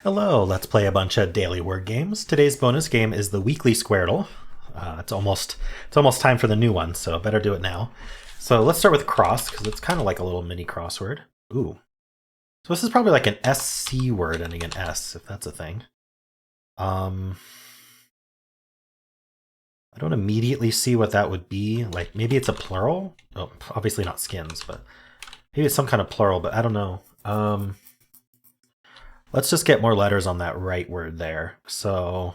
Hello, let's play a bunch of daily word games. Today's bonus game is the weekly Squardle. It's almost time for the new one, so better do it now. So let's start with cross, because it's kind of like a little mini crossword. Ooh. So this is probably like an SC word ending in S, if that's a thing. I don't immediately see what that would be. Like, maybe it's a plural? Oh, obviously not skins, but maybe it's some kind of plural, but I don't know. Let's just get more letters on that right word there. So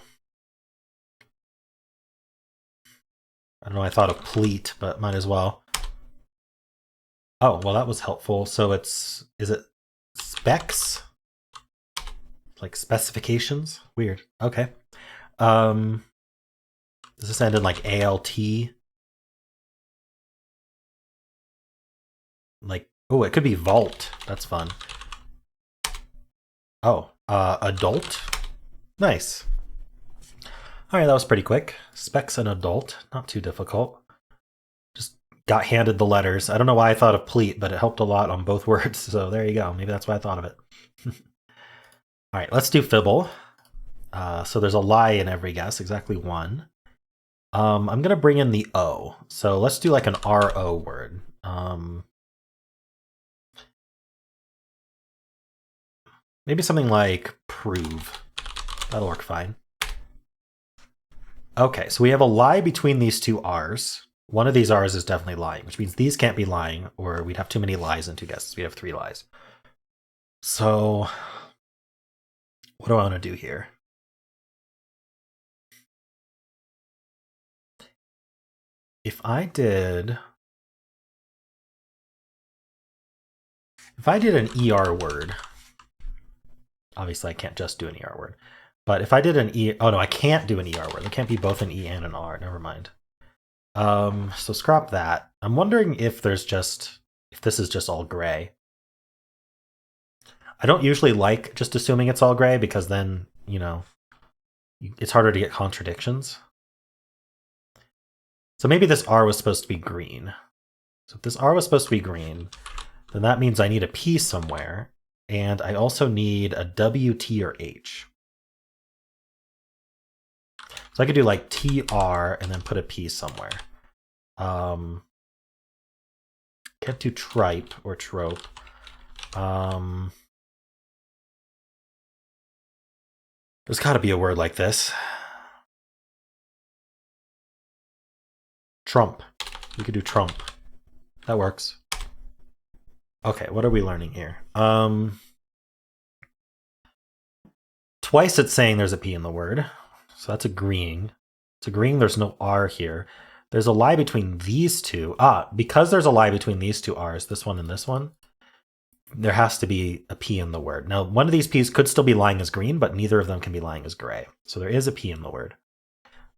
I don't know, I thought of pleat, but might as well. Oh, well, that was helpful. So is it specs? Like specifications? Weird. Okay. Does this end in like ALT? Like, oh, it could be vault. That's fun. Oh, adult? Nice. All right, that was pretty quick. Specs and adult, not too difficult. Just got handed the letters. I don't know why I thought of pleat, but it helped a lot on both words. So there you go. Maybe that's why I thought of it. All right, let's do Fibble. So there's a lie in every guess, exactly one. I'm going to bring in the O. So let's do like an RO word. Maybe something like prove. That'll work fine. Okay, so we have a lie between these two R's. One of these R's is definitely lying, which means these can't be lying, or we'd have too many lies and two guesses. We have three lies. So what do I want to do here? If I did an ER word, obviously I can't just do an ER word, but if I did an E, oh no, I can't do an ER word. It can't be both an E and an R. Never mind. So scrap that. I'm wondering if this is just all gray. I don't usually like just assuming it's all gray because then, it's harder to get contradictions. So maybe this R was supposed to be green. So if this R was supposed to be green, then that means I need a P somewhere, and I also need a W, T, or H. So I could do like TR and then put a P somewhere. Can't do tripe or trope. There's got to be a word like this. Trump. We could do trump. That works. Okay, what are we learning here? Twice it's saying there's a P in the word. So that's agreeing. It's agreeing there's no R here. There's a lie between these two. Because there's a lie between these two R's, this one and this one, there has to be a P in the word. Now, one of these P's could still be lying as green, but neither of them can be lying as gray. So there is a P in the word.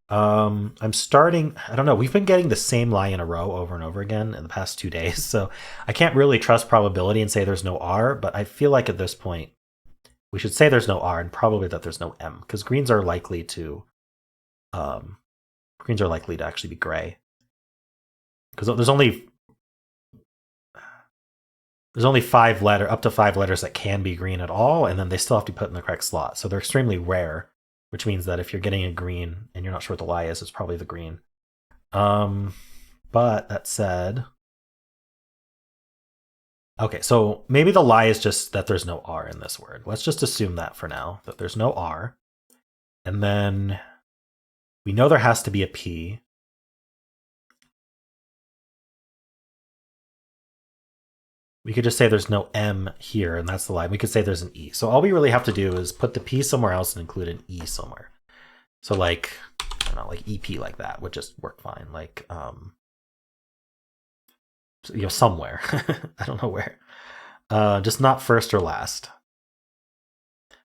I'm starting, I don't know, we've been getting the same lie in a row over and over again in the past 2 days, so I can't really trust probability and say there's no R, but I feel like at this point, we should say there's no R and probably that there's no M, because greens are likely to actually be gray. Because there's only up to 5 letters that can be green at all, and then they still have to be put in the correct slot. So they're extremely rare, which means that if you're getting a green and you're not sure what the lie is, it's probably the green. But that said, okay, so maybe the lie is just that there's no R in this word. Let's just assume that for now, that there's no R. And then we know there has to be a P. We could just say there's no M here, and that's the lie. We could say there's an E. So all we really have to do is put the P somewhere else and include an E somewhere. So like, I don't know, like EP like that would just work fine. Like, somewhere. I don't know where. Just not first or last.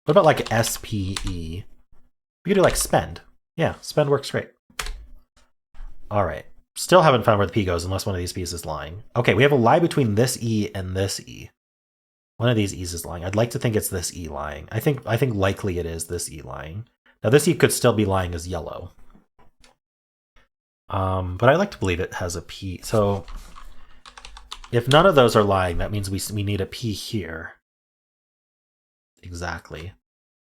What about like SPE? We could do like spend. Yeah, spend works great. All right. Still haven't found where the P goes unless one of these P's is lying. Okay, we have a lie between this E and this E. One of these E's is lying. I'd like to think it's this E lying. I think likely it is this E lying. Now this E could still be lying as yellow. But I like to believe it has a P. So if none of those are lying, that means we need a P here. Exactly.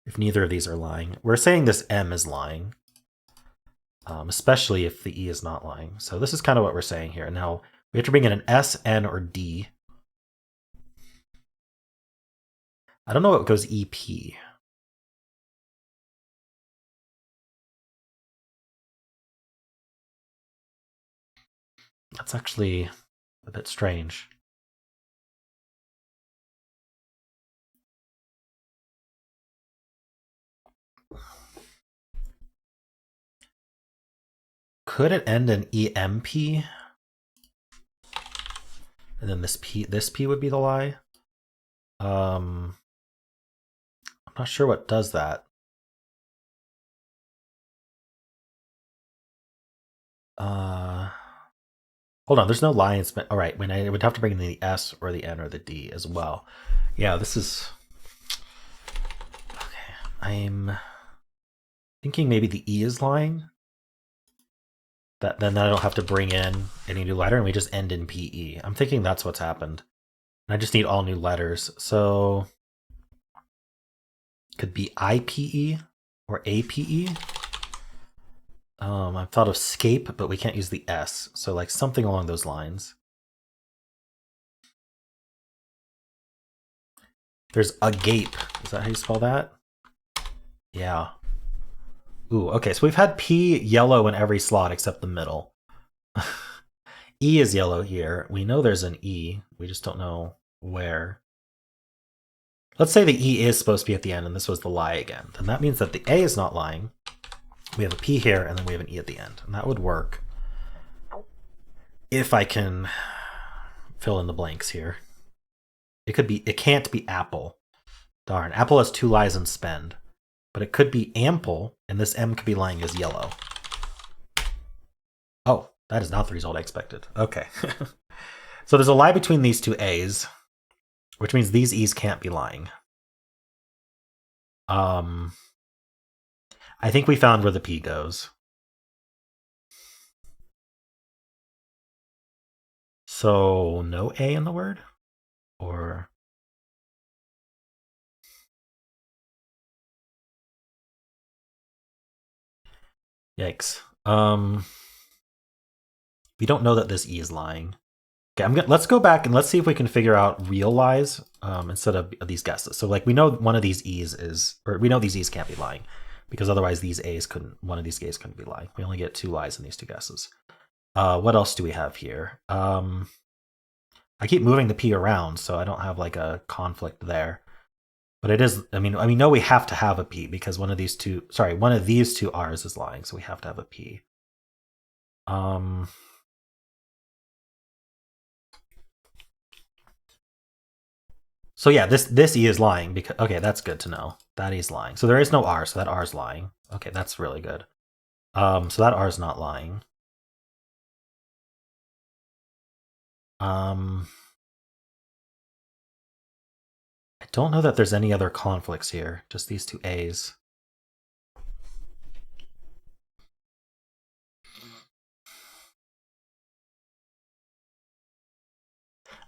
if neither of these are lying. We're saying this M is lying, especially if the E is not lying. So this is kind of what we're saying here. Now we have to bring in an S, N, or D. I don't know what goes EP. That's actually a bit strange. Could it end in EMP? And then this P would be the lie. I'm not sure what does that. Hold on, there's no lie in All right, when I would have to bring in the S or the N or the D as well. Yeah, this is okay. I'm thinking maybe the E is lying. Then I don't have to bring in any new letter, and we just end in PE. I'm thinking that's what's happened. I just need all new letters, so could be IPE or APE. I've thought of scape, but we can't use the S, so like something along those lines. There's agape. Is that how you spell that? Yeah. Ooh, okay, so we've had P yellow in every slot except the middle. E is yellow here. We know there's an E. We just don't know where. Let's say the E is supposed to be at the end, and this was the lie again. Then that means that the A is not lying. We have a P here, and then we have an E at the end. And that would work if I can fill in the blanks here. It can't be apple. Darn, apple has 2 lies and spend. But it could be ample, and this M could be lying as yellow. Oh, that is not the result I expected. Okay. So there's a lie between these two A's, which means these E's can't be lying. I think we found where the P goes. So no A in the word? Or... Yikes. We don't know that this E is lying. Okay, let's go back and let's see if we can figure out real lies instead of these guesses. So like we know one of these E's is, or we know these E's can't be lying because otherwise these A's one of these A's couldn't be lying. We only get 2 lies in these 2 guesses. What else do we have here? I keep moving the P around, so I don't have like a conflict there. But it is, I mean, we know we have to have a P because one of these two R's is lying, so we have to have a P. So yeah, this E is lying because, okay, that's good to know. That E is lying. So there is no R, so that R is lying. Okay, that's really good. So that R is not lying. I don't know that there's any other conflicts here, just these 2 A's.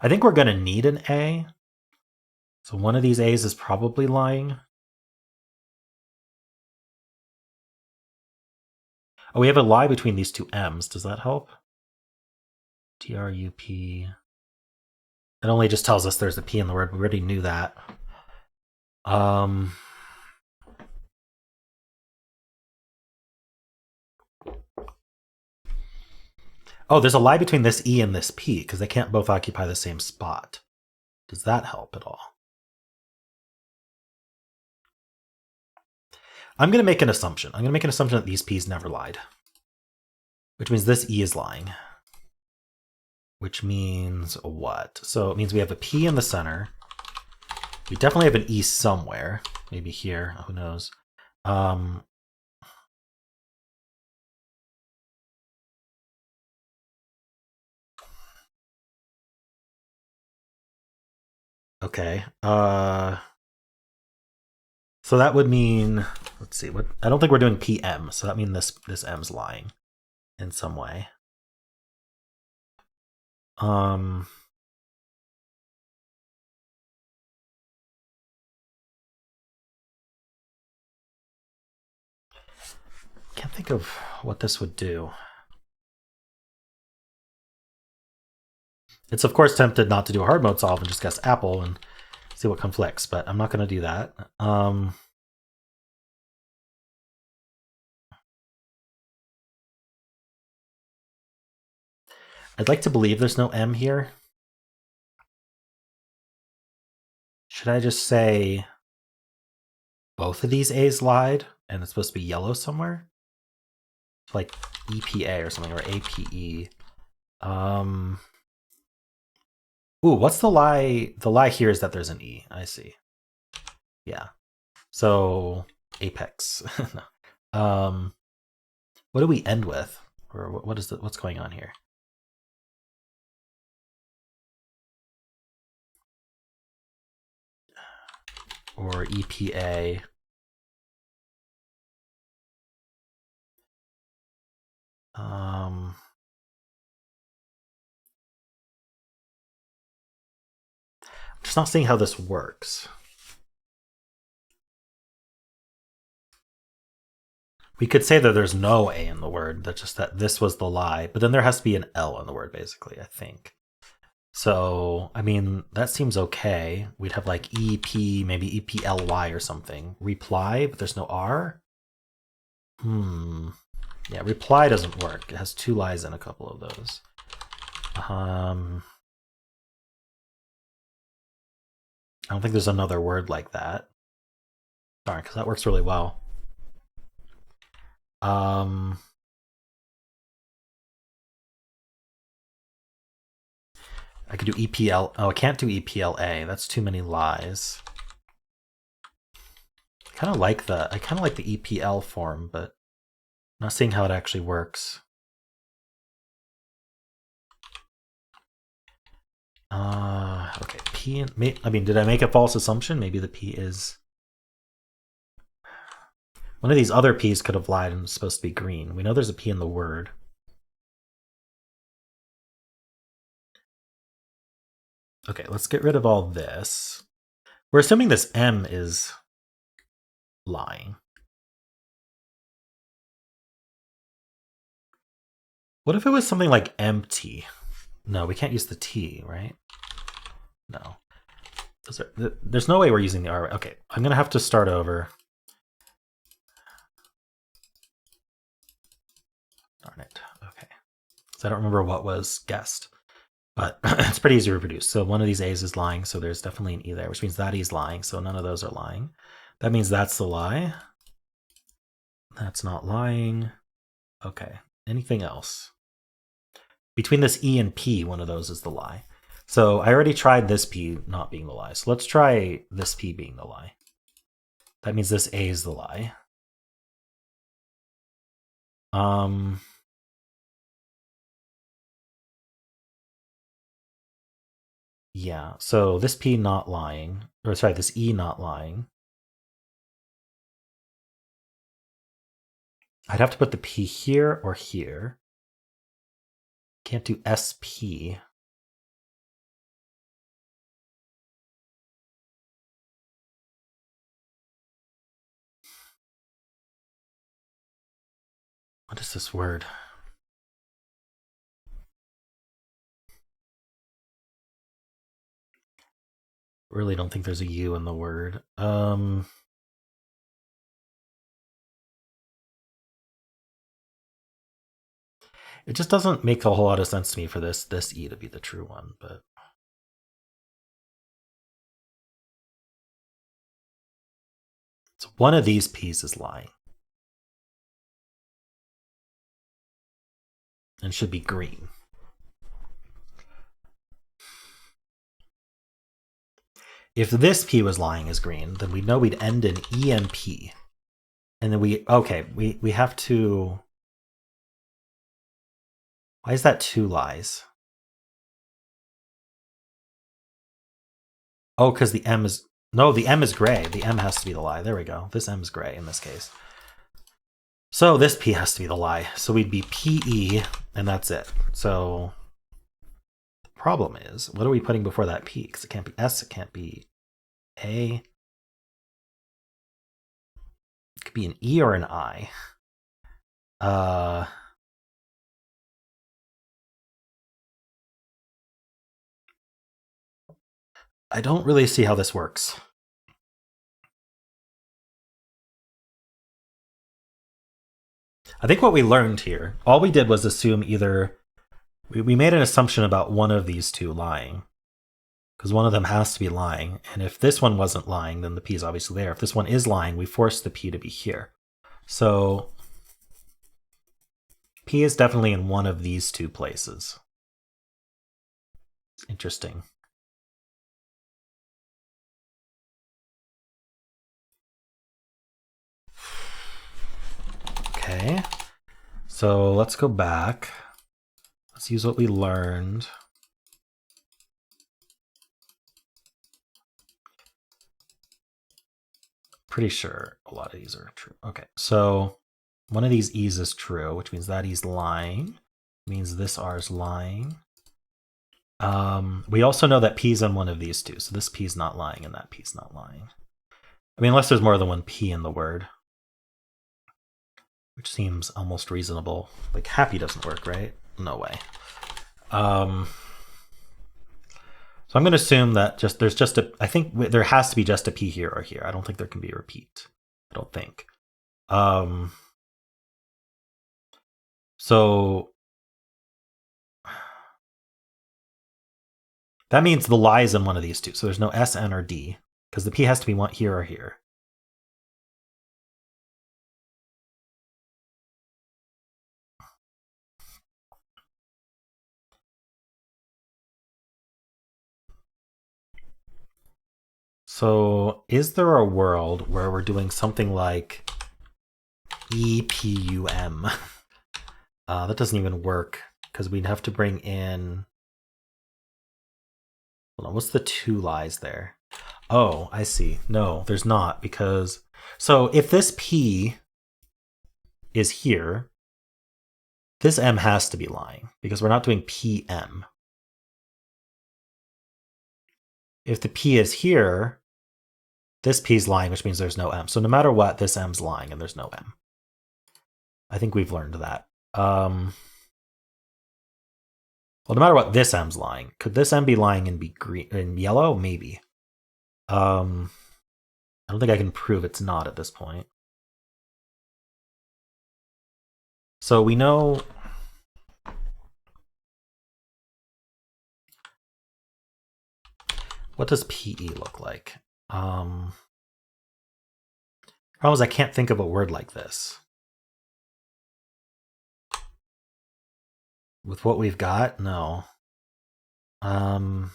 I think we're going to need an A. So one of these A's is probably lying. Oh, we have a lie between these 2 M's. Does that help? TRUP. It only just tells us there's a P in the word. We already knew that. Oh, there's a lie between this E and this P because they can't both occupy the same spot. Does that help at all? I'm going to make an assumption. I'm going to make an assumption that these P's never lied. Which means this E is lying. Which means what? So it means we have a P in the center. We definitely have an E somewhere. Maybe here. Who knows? Okay. So that would mean, let's see, what I don't think we're doing PM, so that means this M's lying in some way. think of what this would do. It's of course tempted not to do a hard mode solve and just guess apple and see what conflicts, but I'm not going to do that. I'd like to believe there's no M here. Should I just say both of these A's lied and it's supposed to be yellow somewhere? Like EPA or something, or APE. Ooh, what's the lie? The lie here is that there's an E. I see. Yeah. So apex. No. What do we end with? Or what's going on here? Or EPA. I'm just not seeing how this works. We could say that there's no A in the word, that's just that this was the lie, but then there has to be an L in the word, basically, I think. So, I mean, that seems okay. We'd have like EP, maybe EPLY or something. Reply, but there's no R? Yeah, reply doesn't work. It has two lies in a couple of those. I don't think there's another word like that. Darn, because that works really well. I could do EPL. Oh, I can't do EPLA. That's too many lies. I kind of like the EPL form, but I'm not seeing how it actually works. Okay, P. I mean, did I make a false assumption? Maybe the P is. One of these other P's could have lied and was supposed to be green. We know there's a P in the word. Okay, let's get rid of all this. We're assuming this M is lying. What if it was something like empty? No, we can't use the T, right? No. There's no way we're using the R. Okay, I'm going to have to start over. Darn it. Okay. So I don't remember what was guessed, but it's pretty easy to reproduce. So one of these A's is lying, so there's definitely an E there, which means that E's lying, so none of those are lying. That means that's the lie. That's not lying. Okay. Anything else? Between this E and P, one of those is the lie. So I already tried this P not being the lie. So let's try this P being the lie. That means this A is the lie. Yeah, so this P not lying, or sorry, this E not lying. I'd have to put the P here or here. Can't do SP. What is this word? Really don't think there's a U in the word. It just doesn't make a whole lot of sense to me for this E to be the true one, but so one of these P's is lying. And should be green. If this P was lying as green, then we know we'd end in EMP. And then we have to. Why is that two lies? Oh, because the M is. No, the M is gray. The M has to be the lie. There we go. This M is gray in this case. So this P has to be the lie. So we'd be PE, and that's it. So the problem is, what are we putting before that P? Because it can't be S, it can't be A. It could be an E or an I. I don't really see how this works. I think what we learned here, all we did was assume either we made an assumption about one of these two lying, because one of them has to be lying. And if this one wasn't lying, then the P is obviously there. If this one is lying, we force the P to be here. So P is definitely in one of these two places. Interesting. Okay, so let's go back. Let's use what we learned. Pretty sure a lot of these are true. Okay, so one of these E's is true, which means that E's lying. Means this R is lying. We also know that P's in one of these two, so this P's not lying and that P's not lying. I mean, unless there's more than one P in the word, which seems almost reasonable. Like happy doesn't work, right? No way. So I'm going to assume that there's just a, I think there has to be just a P here or here. I don't think there can be a repeat. I don't think. So that means the lie is in one of these two. So there's no S, N, or D, because the P has to be one here or here. So is there a world where we're doing something like EPUM? That doesn't even work because we'd have to bring in, hold on, what's the two lies there? Oh, I see. No, there's not, because, so if this P is here, this M has to be lying because we're not doing PM. If the P is here, this P is lying, which means there's no M. So no matter what, this M's lying and there's no M. I think we've learned that. Well, no matter what, this M's lying. Could this M be lying and be green and yellow? Maybe. I don't think I can prove it's not at this point. So we know. What does PE look like? Problem is I can't think of a word like this. With what we've got, no. What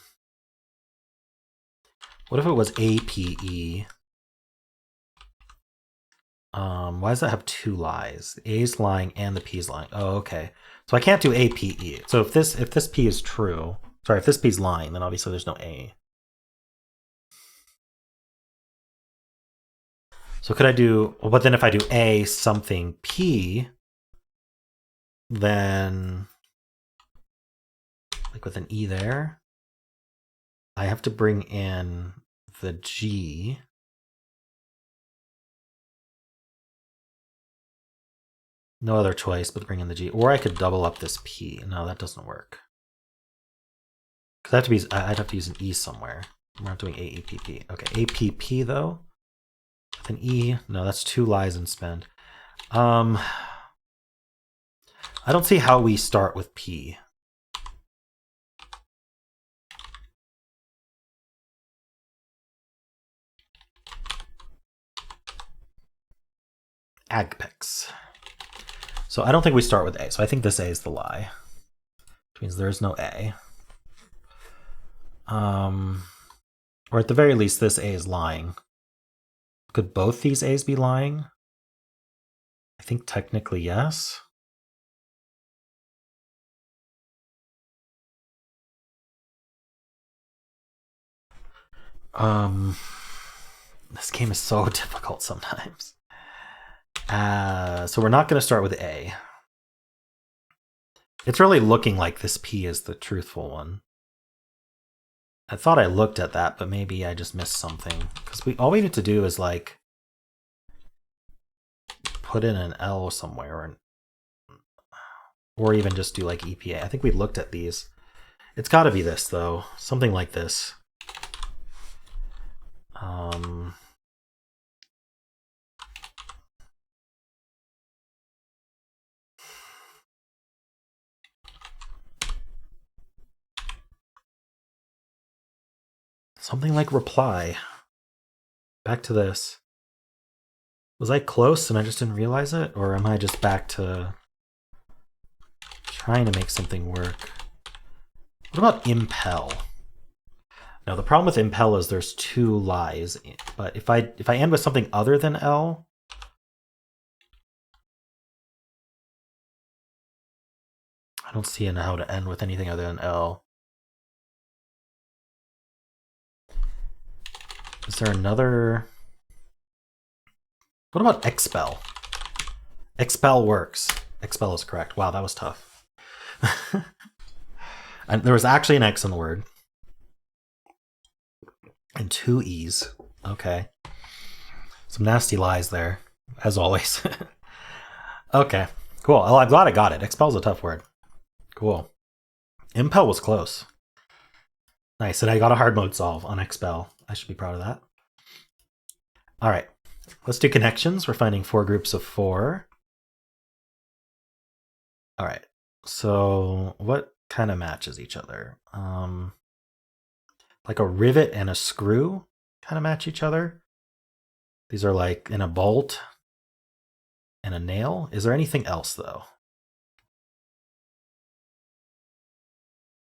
if it was APE? Why does that have two lies? The A's lying and the P's lying. Oh, okay. So I can't do APE. So if this P is true, sorry, if this P is lying, then obviously there's no A. So could I do, but then if I do A something P, then like with an E there, I have to bring in the G. No other choice but bring in the G. Or I could double up this P. No, that doesn't work. Because I'd have to use an E somewhere. I'm not doing AEPP. Okay, APP though. With an E. No, that's two lies and spend. I don't see how we start with P. Agpex. So I don't think we start with A. So I think this A is the lie, which means there is no A. Or at the very least, this A is lying. Could both these A's be lying? I think technically yes. This game is so difficult sometimes. So we're not going to start with A. It's really looking like this P is the truthful one. I thought I looked at that, but maybe I just missed something. Because all we need to do is like put in an L somewhere. Or even just do like EPA. I think we looked at these. It's got to be this, though. Something like this. Something like reply. Back to this. Was I close and I just didn't realize it? Or am I just back to trying to make something work? What about impel? Now the problem with impel is there's two lies, but if I end with something other than L, I don't see how to end with anything other than L. Is there another? What about expel? Expel works. Expel is correct. Wow, that was tough. And there was actually an X in the word. And two E's. Okay. Some nasty lies there, as always. Okay, cool. Oh, I'm glad I got it. Expel's a tough word. Cool. Impel was close. Nice, and I got a hard mode solve on expel. I should be proud of that. All right, let's do connections. We're finding 4 groups of 4. All right, so what kind of matches each other? Like a rivet and a screw kind of match each other. These are like in a bolt and a nail. Is there anything else though?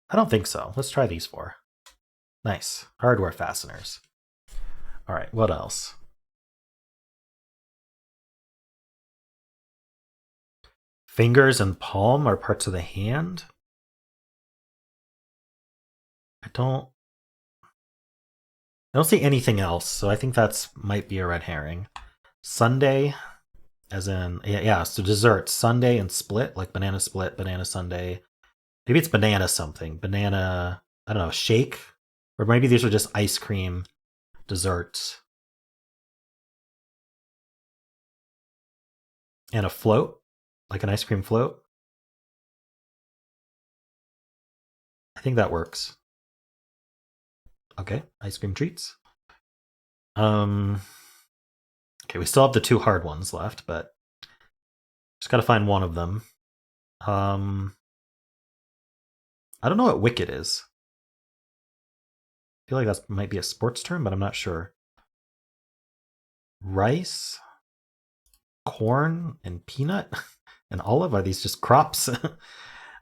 I don't think so. Let's try these 4. Nice. Hardware fasteners. All right, what else? Fingers and palm are parts of the hand. I don't see anything else, so I think that's might be a red herring. Sundae, as in, yeah, so dessert, sundae and split, like banana split, banana sundae. Maybe it's banana something, banana, I don't know, shake? Or maybe these are just ice cream desserts. And a float, like an ice cream float. I think that works. Okay, ice cream treats. Okay, we still have the 2 hard ones left, but just gotta find one of them. I don't know what wicket is. I feel like that might be a sports term, but I'm not sure. Rice, corn, and peanut, and olive, are these just crops?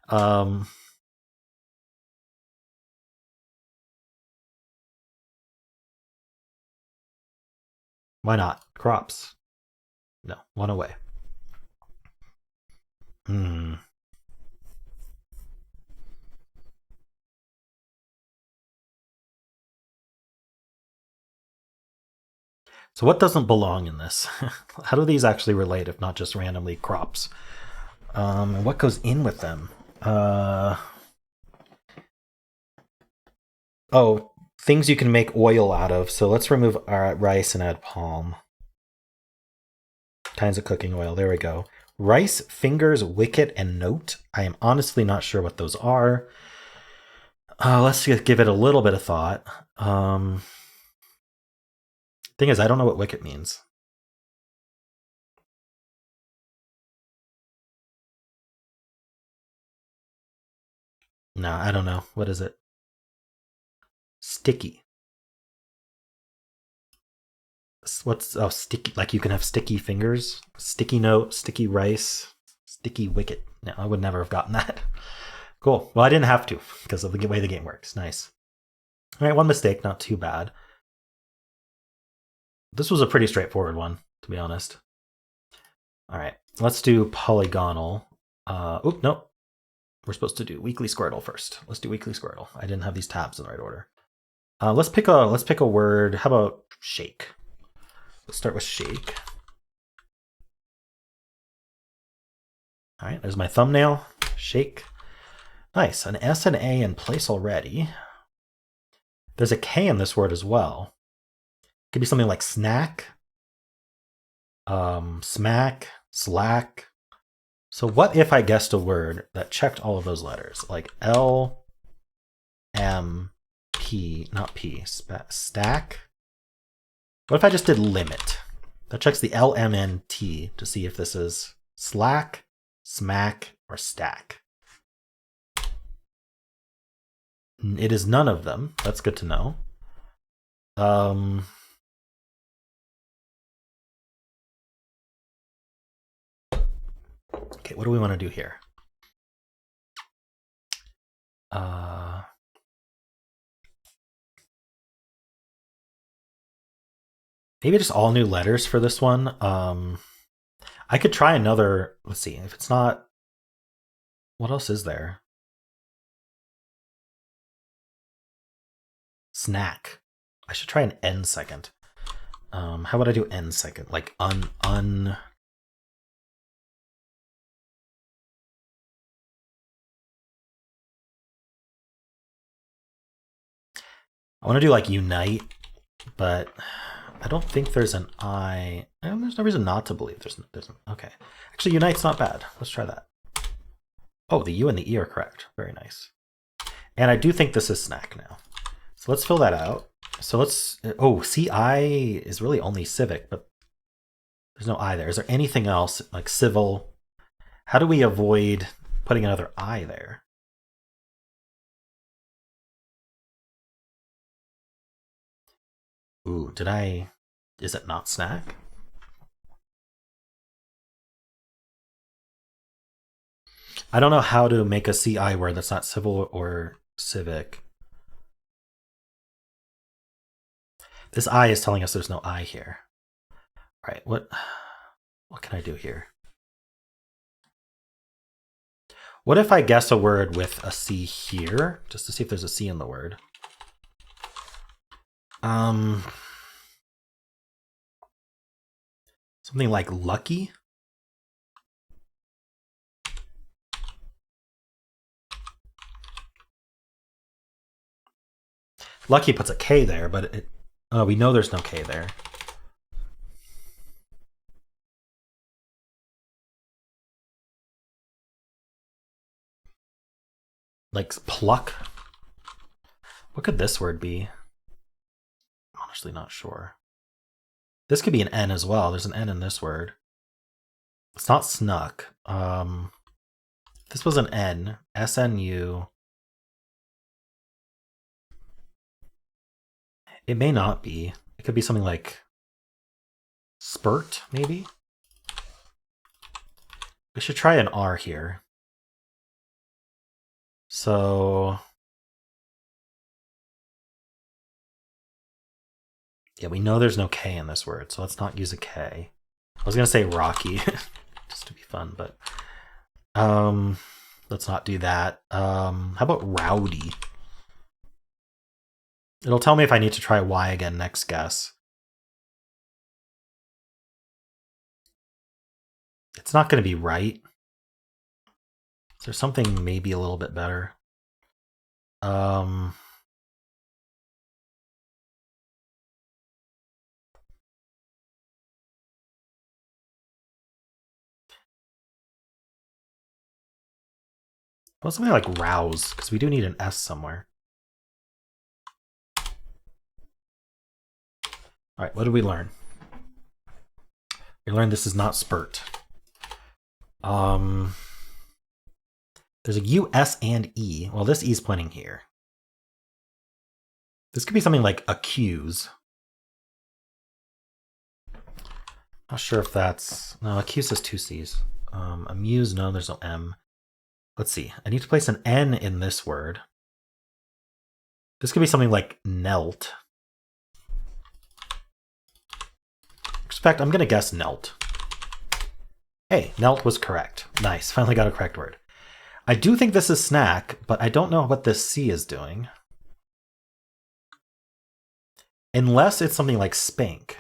Why not? Crops. No, one away. So what doesn't belong in this? How do these actually relate if not just randomly crops? And what goes in with them? Oh, things you can make oil out of. So let's remove our rice and add palm. Kinds of cooking oil. There we go. Rice, fingers, wicket, and note. I am honestly not sure what those are. Let's give it a little bit of thought. Thing is, I don't know what wicket means. No, I don't know. What is it? Sticky. What's sticky? Like you can have sticky fingers, sticky note, sticky rice, sticky wicket. No, I would never have gotten that. Cool. Well, I didn't have to because of the way the game works. Nice. All right, one mistake, not too bad. This was a pretty straightforward one, to be honest. All right, let's do polygonal. Oop, no. We're supposed to do weekly Squardle first. Let's do weekly Squardle. I didn't have these tabs in the right order. Let's pick a word. How about shake? Let's start with shake. All right, there's my thumbnail. Shake. Nice. An S and A in place already. There's a K in this word as well. Could be something like snack, smack, slack, So what if I guessed a word that checked all of those letters? Like L, M, P, not P, stack? What if I just did limit? That checks the L, M, N, T to see if this is slack, smack, or stack. It is none of them. That's good to know. Okay, what do we want to do here? Maybe just all new letters for this one. I could try another. Let's see if it's not. What else is there? Snack. I should try an N second. How would I do N second? Like un. I want to do like unite, but I don't think there's an I. And there's no reason not to believe there's okay. Actually, unite's not bad. Let's try that. Oh, the U and the E are correct. Very nice. And I do think this is snack now. So let's fill that out. So let's, oh, CI is really only civic, but there's no I there. Is there anything else like civil? How do we avoid putting another I there? Ooh, is it not snack? I don't know how to make a CI word that's not civil or civic. This I is telling us there's no I here. All right, what can I do here? What if I guess a word with a C here, just to see if there's a C in the word? Something like lucky. Lucky puts a K there, but we know there's no K there. Like pluck. What could this word be? I'm honestly not sure. This could be an N as well. There's an N in this word. It's not snuck. This was an N. SNU. It may not be. It could be something like spurt, maybe? We should try an R here. So yeah, we know there's no K in this word, so let's not use a K. I was gonna say rocky, just to be fun, but let's not do that. How about rowdy? It'll tell me if I need to try Y again next guess. It's not going to be right. Is there something maybe a little bit better? Well, something like rouse, because we do need an S somewhere. All right, what did we learn? We learned this is not spurt. There's a U, S, and E. Well, this E is pointing here. This could be something like accuse. Not sure if that's... No, accuse has two C's. Amuse, no, there's no M. Let's see. I need to place an N in this word. This could be something like knelt. Expect, I'm going to guess knelt. Hey, knelt was correct. Nice, finally got a correct word. I do think this is snack, but I don't know what this C is doing. Unless it's something like spank.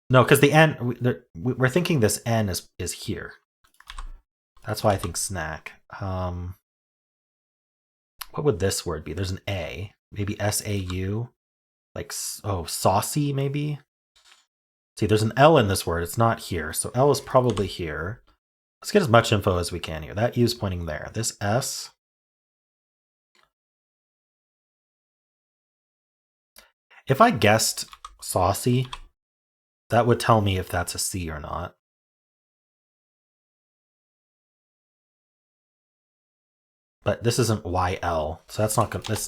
No, because the N, we're thinking this N is here. That's why I think snack. What would this word be? There's an A. Maybe S-A-U. Like, oh, saucy, maybe? See, there's an L in this word. It's not here. So L is probably here. Let's get as much info as we can here. That U is pointing there. This S. If I guessed saucy, that would tell me if that's a C or not. But this isn't YL, so that's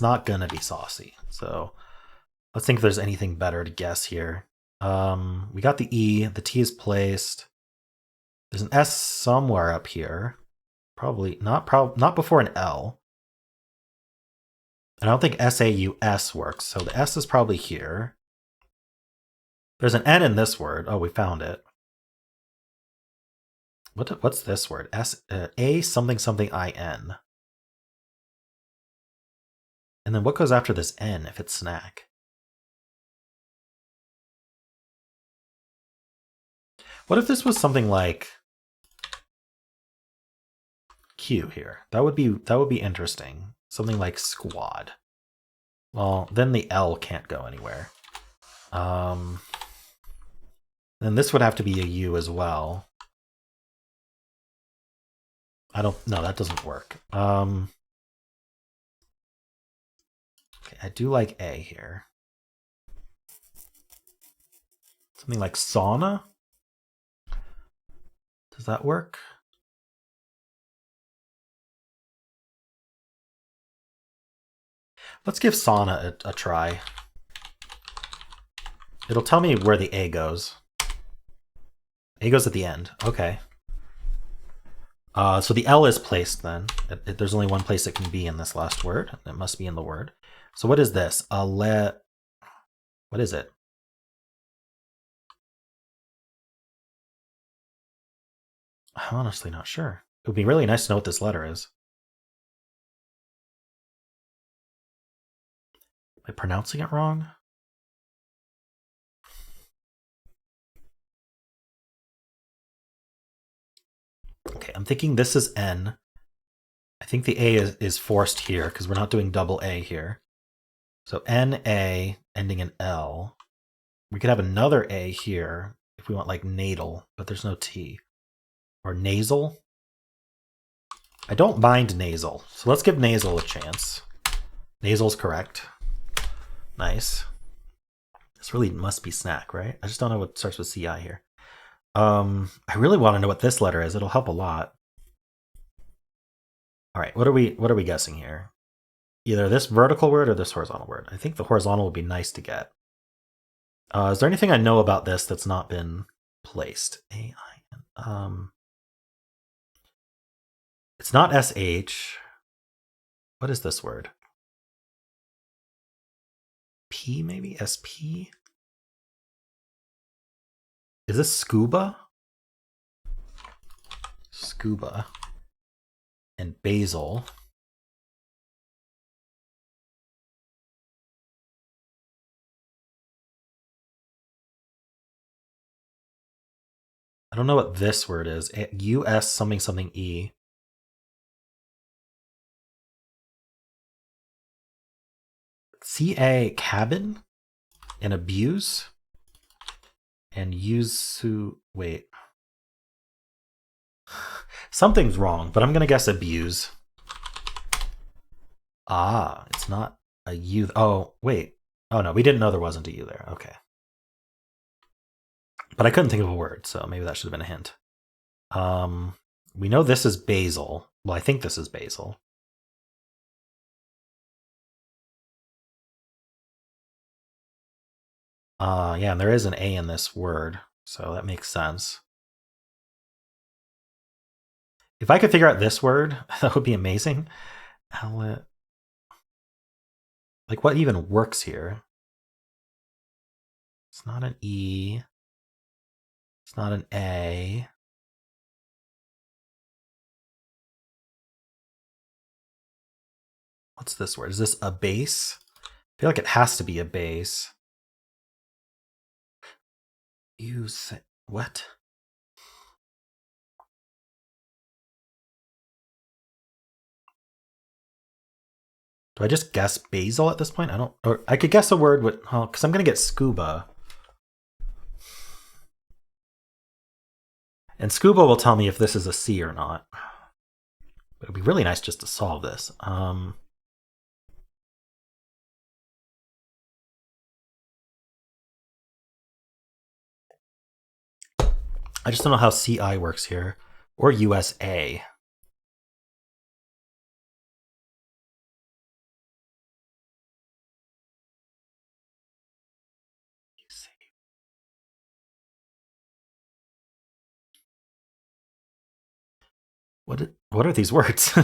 not gonna be saucy. So let's think if there's anything better to guess here. We got the E, the T is placed. There's an S somewhere up here. Probably not before an L. And I don't think SAUS works, so the S is probably here. There's an N in this word. Oh, we found it. What's this word? A something something IN. And then what goes after this N if it's snack? What if this was something like Q here? That would be interesting. Something like squad. Well, then the L can't go anywhere. Then this would have to be a U as well. No, that doesn't work. Okay, I do like A here. Something like sauna? Does that work? Let's give sauna a try. It'll tell me where the A goes. A goes at the end. Okay. So the L is placed then. There's only one place it can be in this last word. It must be in the word. So what is this? What is it? I'm honestly not sure. It would be really nice to know what this letter is. Am I pronouncing it wrong? Okay, I'm thinking this is N. I think the A is forced here because we're not doing double A here. So NA ending in L. We could have another A here if we want like natal, but there's no T. Or nasal. I don't mind nasal, so let's give nasal a chance. Nasal's correct. Nice. This really must be snack, right? I just don't know what starts with CI here. I really want to know what this letter is. It'll help a lot. All right, what are we guessing here? Either this vertical word or this horizontal word. I think the horizontal would be nice to get. Is there anything I know about this that's not been placed? A-I-N. It's not SH. What is this word? P maybe? SP? Is this scuba? Scuba. And basil. I don't know what this word is. US something something E. CA cabin and abuse and use wait. Something's wrong, but I'm gonna guess abuse. Ah, it's not a U. Oh, wait. Oh no, we didn't know there wasn't a U there. Okay. But I couldn't think of a word, so maybe that should have been a hint. We know this is basil. Well, I think this is basil. Yeah, and there is an A in this word, so that makes sense. If I could figure out this word, that would be amazing. Outlet. Like, what even works here? It's not an E. It's not an A. What's this word? Is this a base? I feel like it has to be a base. Use what? Do I just guess basil at this point? Or I could guess a word with, because I'm gonna get scuba. And Scuba will tell me if this is a C or not. But it'd be really nice just to solve this. I just don't know how CI works here. Or USA. What are these words?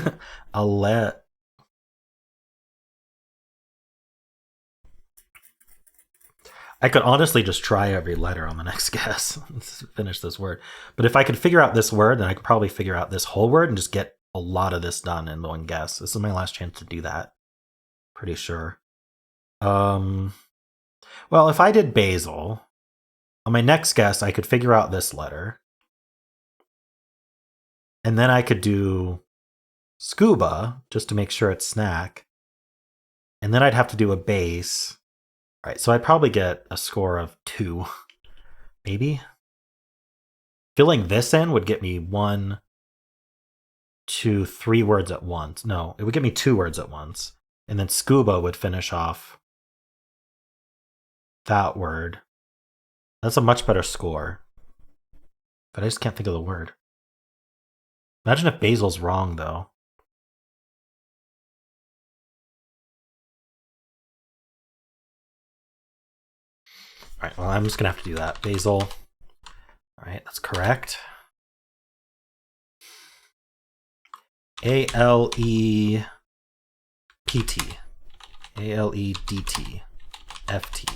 I could honestly just try every letter on the next guess. Let's finish this word. But if I could figure out this word, then I could probably figure out this whole word and just get a lot of this done in one guess. This is my last chance to do that. Pretty sure. Well, if I did basil, on my next guess, I could figure out this letter. And then I could do scuba, just to make sure it's snack. And then I'd have to do a base. All right, so I'd probably get a score of 2, maybe. Filling this in would get me 1, 2, 3 words at once. No, it would get me 2 words at once. And then scuba would finish off that word. That's a much better score. But I just can't think of the word. Imagine if basil's wrong, though. All right, well, I'm just going to have to do that. Basil. All right, that's correct. A-L-E-P-T. A-L-E-D-T. F-T.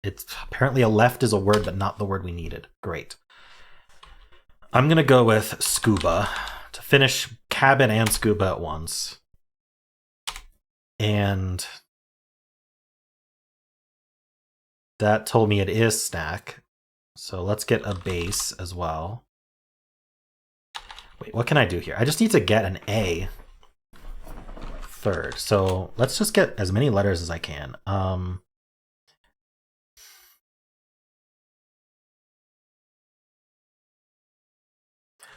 It's apparently a left is a word, but not the word we needed. Great. I'm going to go with scuba to finish cabin and scuba at once. And that told me it is snack. So let's get a base as well. Wait, what can I do here? I just need to get an A third. So let's just get as many letters as I can.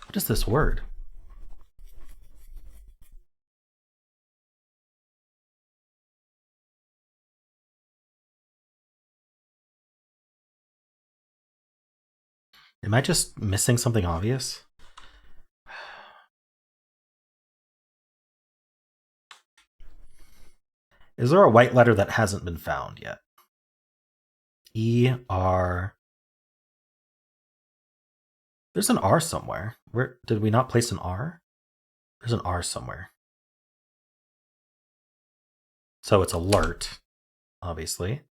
What is this word? Am I just missing something obvious? Is there a white letter that hasn't been found yet? E-R. There's an R somewhere. Where did we not place an R? There's an R somewhere. So it's alert, obviously.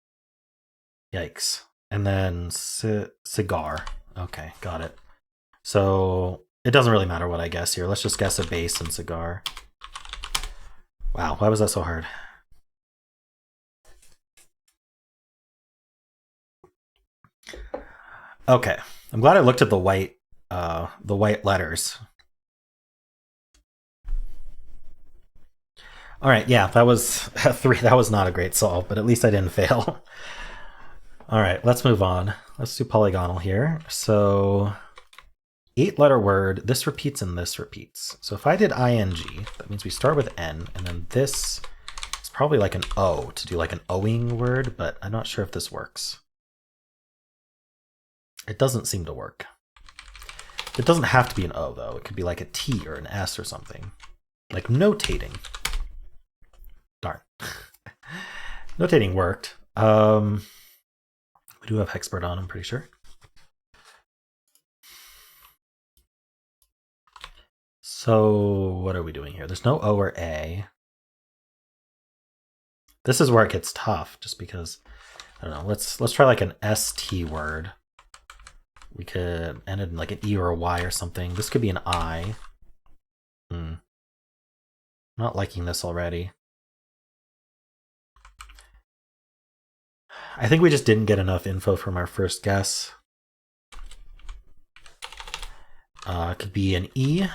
Yikes. And then cigar. Okay, got it. So it doesn't really matter what I guess here. Let's just guess a base and cigar. Wow, why was that so hard? Okay, I'm glad I looked at the white letters. All right, yeah, that was 3. That was not a great solve, but at least I didn't fail. All right, let's move on. Let's do polygonal here. So 8-letter word, this repeats and this repeats. So if I did ing, that means we start with N, and then this is probably like an O to do like an owing word, but I'm not sure if this works. It doesn't seem to work. It doesn't have to be an O, though. It could be like a T or an S or something. Like notating. Darn. Notating worked. We do have Hexpert on, I'm pretty sure. So what are we doing here? There's no O or A. This is where it gets tough, just because, I don't know, let's try like an ST word. We could end it in like an E or a Y or something. This could be an I. Not liking this already. I think we just didn't get enough info from our first guess. It could be an E.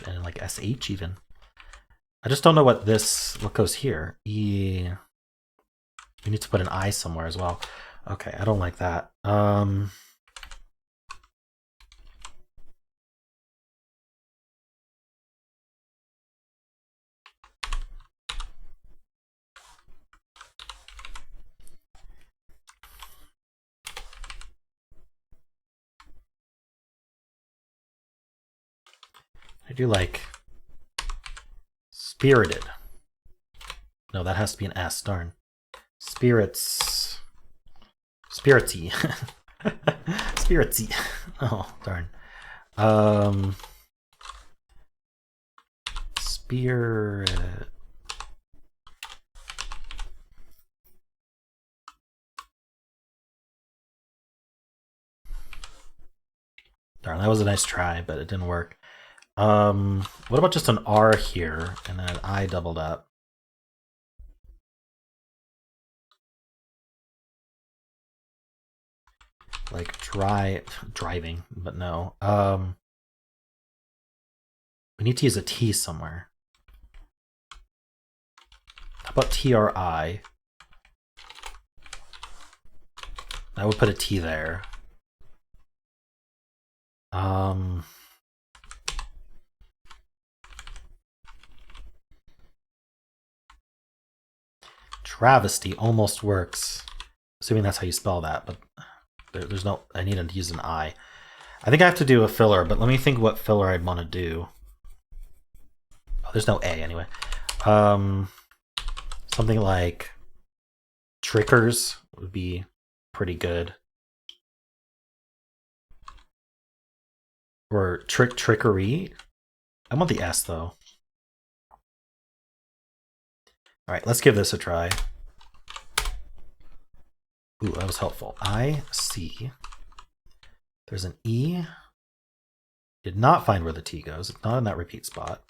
And like SH even. I just don't know what goes here. E. We need to put an I somewhere as well. Okay, I don't like that. I do like spirited. No, that has to be an S, darn. Spirits. Spiritsy. Spiritsy. Oh, darn. Spirit. Darn, that was a nice try, but it didn't work. What about just an R here and then an I doubled up? Like driving, but no. We need to use a T somewhere. How about TRI? I would put a T there. Travesty almost works. Assuming that's how you spell that, but there's no, I need to use an I. I think I have to do a filler, but let me think what filler I'd want to do. Oh, there's no A anyway. Something like trickers would be pretty good. Or trickery. I want the S though. All right, let's give this a try. Ooh, that was helpful. I C. There's an E. Did not find where the T goes. It's not in that repeat spot.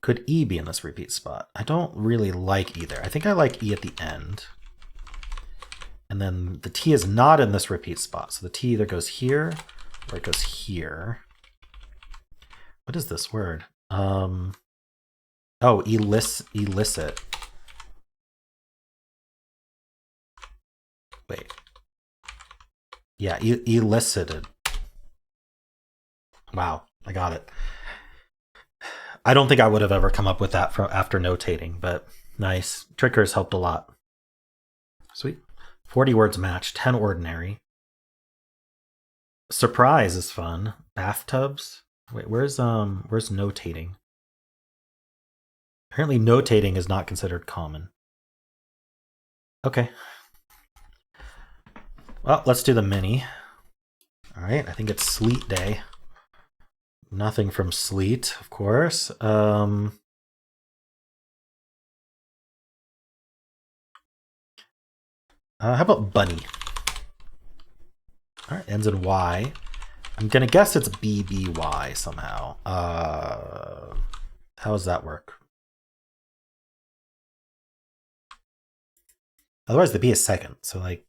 Could E be in this repeat spot? I don't really like either. I think I like E at the end. And then the T is not in this repeat spot. So the T either goes here or it goes here. What is this word? Oh, illicit. Wait. Yeah, elicited. Wow, I got it. I don't think I would have ever come up with that after notating, but nice. Trickers helped a lot. Sweet. 40 words match, 10 ordinary. Surprise is fun. Bathtubs. Wait, where's notating? Apparently notating is not considered common. Okay. Well, let's do the mini. All right, I think it's sleet day. Nothing from sleet, of course. How about bunny? All right, ends in Y. I'm gonna guess it's BBY somehow. How does that work? Otherwise, the B is second, so like.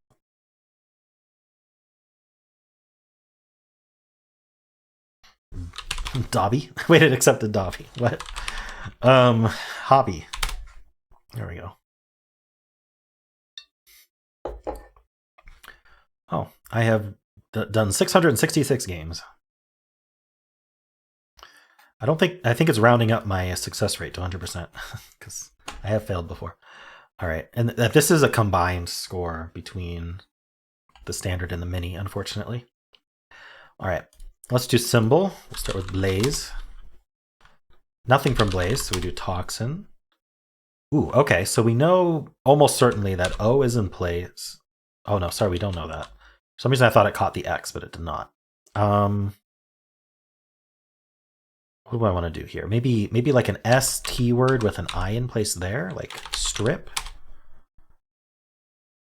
Dobby? Wait, it accepted Dobby. What? Hobby. There we go. Oh, I have done 666 games. I think it's rounding up my success rate to 100% because I have failed before. All right, and this is a combined score between the standard and the mini, unfortunately. All right, let's do Symble. We'll start with Blaze. Nothing from Blaze, so we do Toxin. Ooh, okay, so we know almost certainly that O is in place. Oh no, sorry, we don't know that. For some reason I thought it caught the X, but it did not. What do I want to do here? Maybe like an ST word with an I in place there, like strip.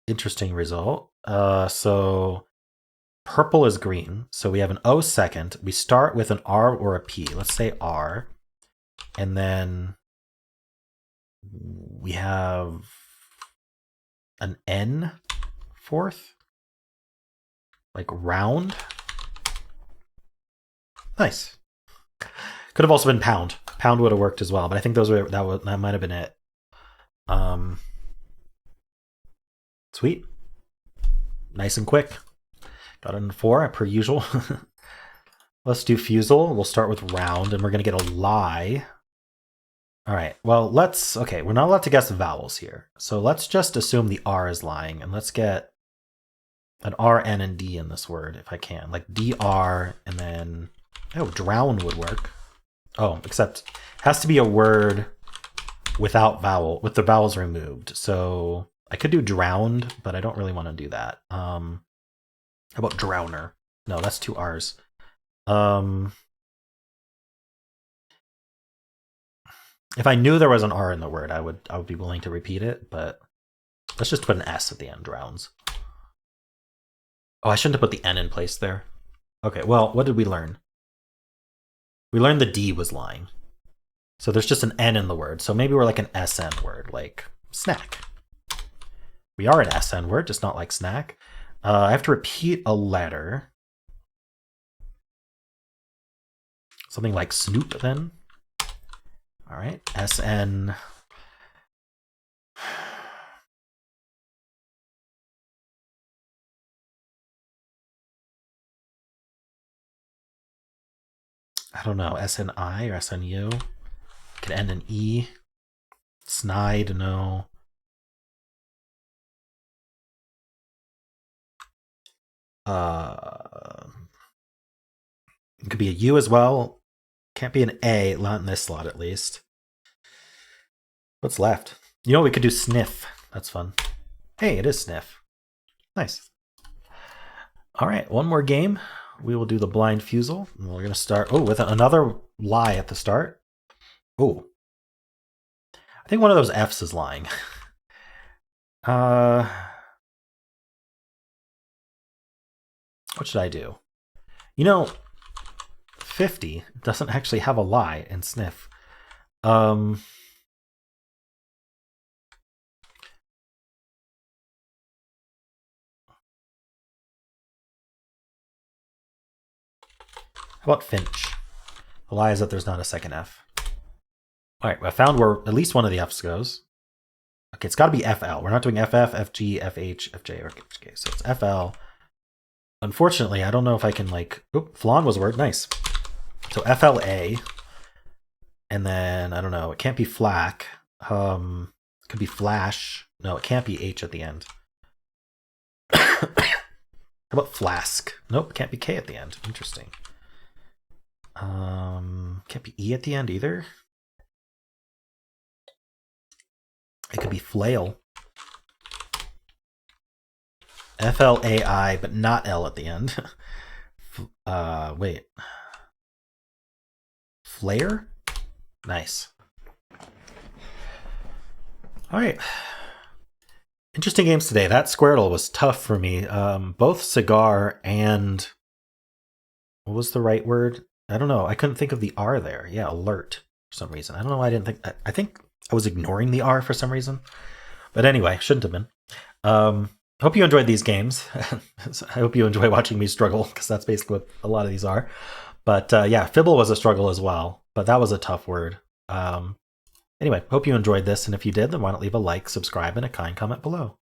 Interesting result. So purple is green. So we have an O second. We start with an R or a P. Let's say R. And then we have an N fourth. Like round. Nice. Could have also been pound. Pound would have worked as well, but I think that might have been it. Sweet. Nice and quick. Got it in 4 per usual. Let's do Fusele. We'll start with round, and we're going to get a lie. All right, well, okay, we're not allowed to guess the vowels here. So let's just assume the R is lying, and let's get an R, N, and D in this word, if I can. Like DR, and then, drown would work. Oh, except it has to be a word without vowel, with the vowels removed. So I could do drowned, but I don't really want to do that. How about drowner? No, that's 2 R's. If I knew there was an R in the word, I would be willing to repeat it, but let's just put an S at the end, drowns. Oh, I shouldn't have put the N in place there. Okay, well, what did we learn? We learned the D was lying. So there's just an N in the word, so maybe we're like an SN word, like snack. We are an SN word, just not like snack. I have to repeat a letter. Something like Snoop, then. All right, SN. I don't know, SNI or SNU. Could end in E. Snide, no. It could be a U as well. Can't be an A, not in this slot at least. What's left? You know, we could do sniff. That's fun. Hey, it is sniff. Nice. All right, one more game. We will do the blind Fusele. And we're going to start with another lie at the start. Oh, I think one of those F's is lying. What should I do? You know, 50 doesn't actually have a lie in sniff. How about Finch? The lie is that there's not a second F. All right, I found where at least one of the F's goes. Okay, it's got to be FL. We're not doing FF, FG, FH, FJ, or FK. So it's FL. Unfortunately, I don't know if I can like... Oop, flan was a word. Nice. So FLA. And then, I don't know. It can't be flack. It could be flash. No, it can't be H at the end. How about flask? Nope, it can't be K at the end. Interesting. Can't be E at the end either. It could be flail. FLAI, but not L at the end. Wait. Flare? Nice. All right. Interesting games today. That Squardle was tough for me. Both cigar and... What was the right word? I don't know. I couldn't think of the R there. Yeah, alert for some reason. I don't know why I didn't think... I think I was ignoring the R for some reason. But anyway, shouldn't have been. Hope you enjoyed these games. I hope you enjoy watching me struggle, because that's basically what a lot of these are. But yeah, Fibble was a struggle as well, but that was a tough word. Anyway, hope you enjoyed this, and if you did, then why not leave a like, subscribe, and a kind comment below.